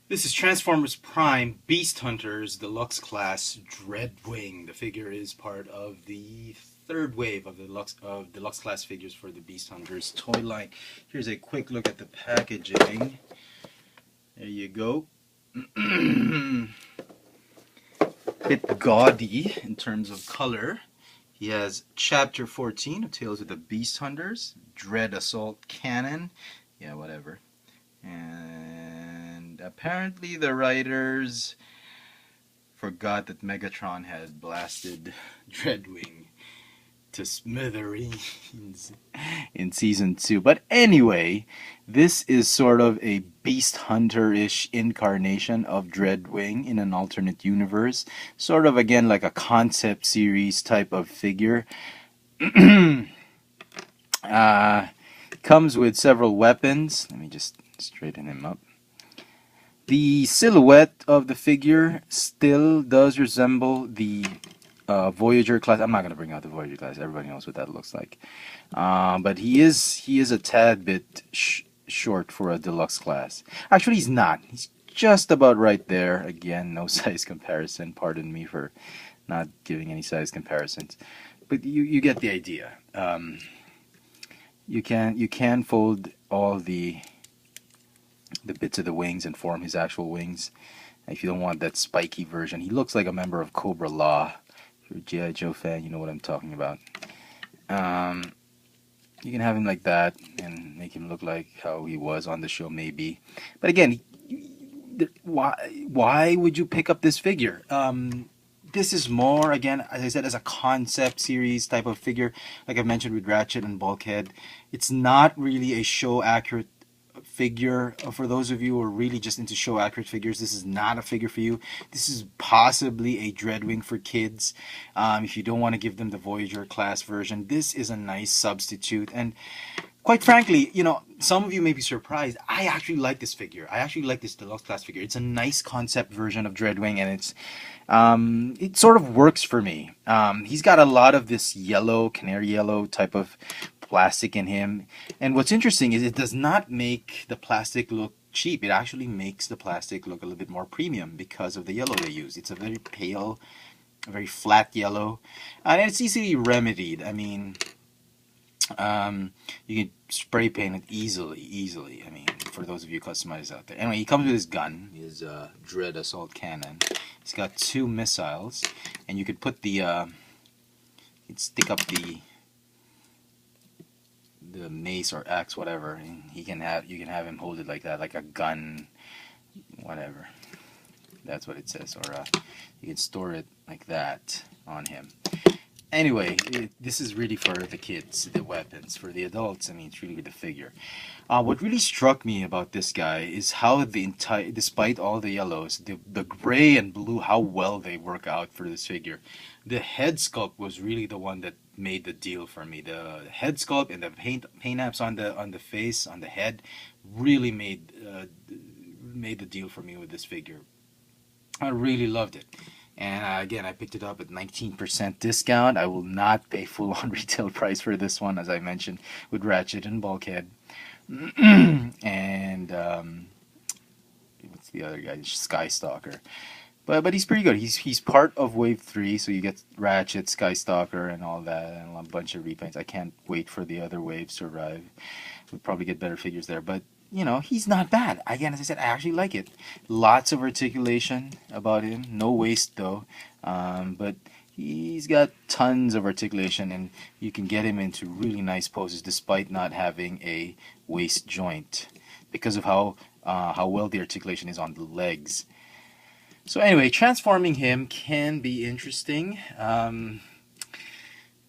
This is Transformers Prime Beast Hunters Deluxe Class Dreadwing. The figure is part of the third wave of the Deluxe Class figures for the Beast Hunters toy line. Here's a quick look at the packaging. There you go. Bit gaudy in terms of color. He has Chapter 14 of Tales of the Beast Hunters, Dread Assault Cannon, yeah, whatever. And apparently the writers forgot that Megatron had blasted Dreadwing to smithereens in season 2. But anyway, this is sort of a Beast Hunter-ish incarnation of Dreadwing in an alternate universe. Sort of, again, like a concept series type of figure. Comes with several weapons. Let me just straighten him up. The silhouette of the figure still does resemble the Voyager class. I'm not going to bring out the Voyager class. Everybody knows what that looks like. But he is a tad bit short for a deluxe class. Actually, he's not. He's just about right there. Again, no size comparison. Pardon me for not giving any size comparisons. But you get the idea. You can fold all the bits of the wings and form his actual wings. If you don't want that spiky version, he looks like a member of Cobra Law. If you're a G.I. Joe fan, you know what I'm talking about. You can have him like that and make him look like how he was on the show, maybe. But again, why would you pick up this figure? This is more, again, as I said, as a concept series type of figure. Like I mentioned with Ratchet and Bulkhead, it's not really a show accurate figure. For those of you who are really just into show accurate figures, this is not a figure for you. This is possibly a Dreadwing for kids. If you don't want to give them the Voyager class version, this is a nice substitute. And quite frankly, you know, some of you may be surprised. I actually like this figure. I actually like this deluxe class figure. It's a nice concept version of Dreadwing, and it sort of works for me. He's got a lot of this yellow, canary yellow type of plastic in him. And what's interesting is it does not make the plastic look cheap. It actually makes the plastic look a little bit more premium because of the yellow they use. It's a very pale, very flat yellow, and it's easily remedied. I mean, you can spray paint it easily. I mean, for those of you customizers out there. Anyway, he comes with his gun, his Dread Assault Cannon. He's got 2 missiles, and you could put the, you'd stick up the mace or axe, whatever, and you can have him hold it like that, like a gun, whatever. That's what it says. Or you can store it like that on him. Anyway, this is really for the kids, the weapons. For the adults, I mean, it's really the figure. What really struck me about this guy is how despite all the yellows, the gray and blue, how well they work out for this figure. The head sculpt was really the one that made the deal for me. The head sculpt and the paint apps on the face, on the head, really made the deal for me with this figure. I really loved it. And again, I picked it up at 19% discount. I will not pay full on retail price for this one, as I mentioned, with Ratchet and Bulkhead. And what's the other guy? Skystalker. But he's pretty good. He's part of Wave 3, so you get Ratchet, Skystalker, and all that, and a bunch of repaints. I can't wait for the other waves to arrive. We'll probably get better figures there, but you know, he's not bad. Again, as I said, I actually like it. Lots of articulation about him. No waist, though. But he's got tons of articulation, and you can get him into really nice poses despite not having a waist joint because of how well the articulation is on the legs. So anyway, transforming him can be interesting.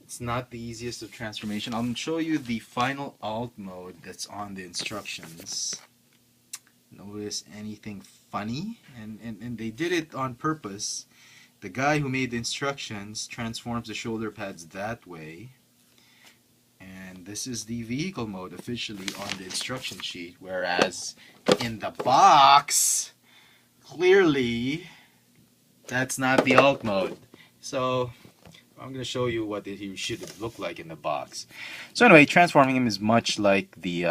It's not the easiest of transformation. I'll show you the final alt mode that's on the instructions. Notice anything funny? And they did it on purpose. The guy who made the instructions transforms the shoulder pads that way. And this is the vehicle mode officially on the instruction sheet. Whereas in the box, clearly, that's not the alt mode. So I'm going to show you what he should look like in the box. So anyway, transforming him is much like the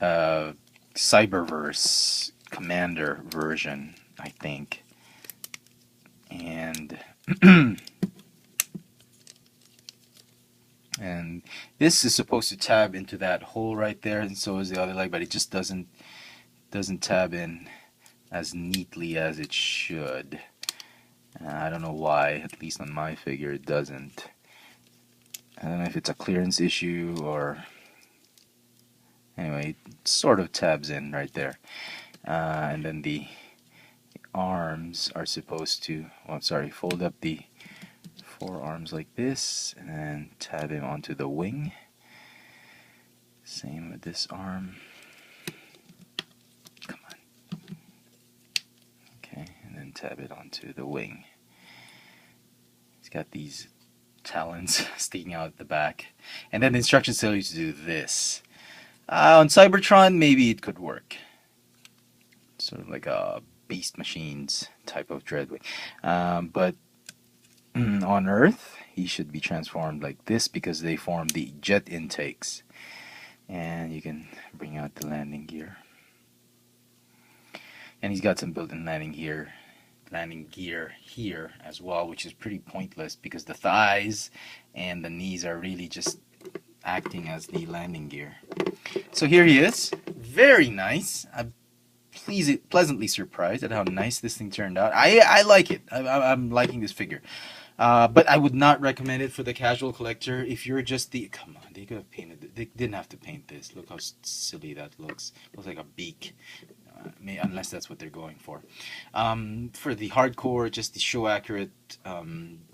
Cyberverse Commander version, I think. And and this is supposed to tab into that hole right there, and so is the other leg, but it just doesn't tab in as neatly as it should. I don't know why, at least on my figure it doesn't. I don't know if it's a clearance issue or... Anyway, it sort of tabs in right there. And then the arms are supposed to... Oh, sorry, fold up the forearms like this and then tab him onto the wing. Same with this arm. Come on. Okay, and then tab it onto the wing. He's got these talons sticking out at the back. And then the instructions tell you to do this. On Cybertron, maybe it could work. Sort of like a Beast Machines type of Dreadwing. But on Earth, he should be transformed like this because they form the jet intakes. And you can bring out the landing gear. And he's got some built-in landing gear here as well, which is pretty pointless because the thighs and the knees are really just acting as the landing gear. So here he is. Very nice. I'm pleasantly surprised at how nice this thing turned out. I like it. I'm liking this figure. But I would not recommend it for the casual collector. If you're just the... Come on, they could have painted it. They didn't have to paint this. Look how silly that looks. Looks like a beak. Unless that's what they're going for. For the hardcore, just the show accurate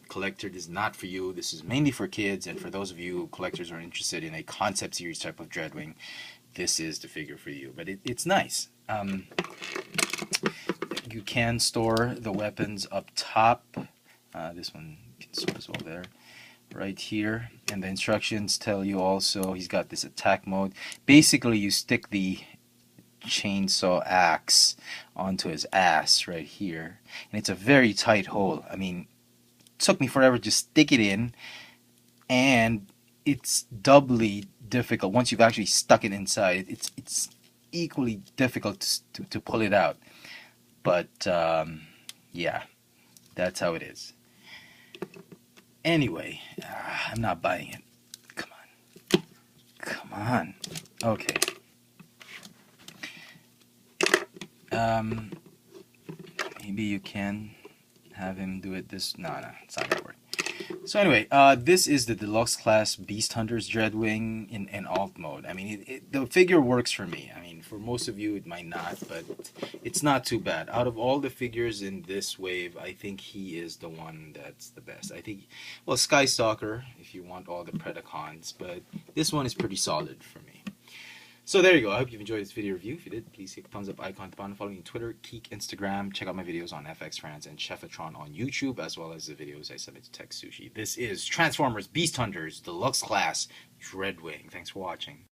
collector, this is not for you. This is mainly for kids, and for those of you collectors who are interested in a concept series type of Dreadwing, this is the figure for you. But it's nice. You can store the weapons up top. This one can store as well there. Right here. And the instructions tell you also, he's got this attack mode. Basically, you stick the chainsaw axe onto his ass right here. And it's a very tight hole. I mean, it took me forever to stick it in. And it's doubly difficult. Once you've actually stuck it inside, it's equally difficult to pull it out. But, yeah, that's how it is. Anyway, I'm not buying it. Come on. Come on. Okay. Maybe you can have him do it this... No, it's not gonna work. So anyway, this is the Deluxe class Beast Hunters Dreadwing in alt mode. I mean, the figure works for me. I mean, for most of you it might not, but it's not too bad. Out of all the figures in this wave, I think he is the one that's the best. I think, well, Skystalker, if you want all the Predacons, but this one is pretty solid for me. So there you go. I hope you've enjoyed this video review. If you did, please hit the thumbs up icon at the bottom. Follow me on Twitter, Keek, Instagram. Check out my videos on FX France and Chefatron on YouTube, as well as the videos I submit to Tech Sushi. This is Transformers Beast Hunters Deluxe Class Dreadwing. Thanks for watching.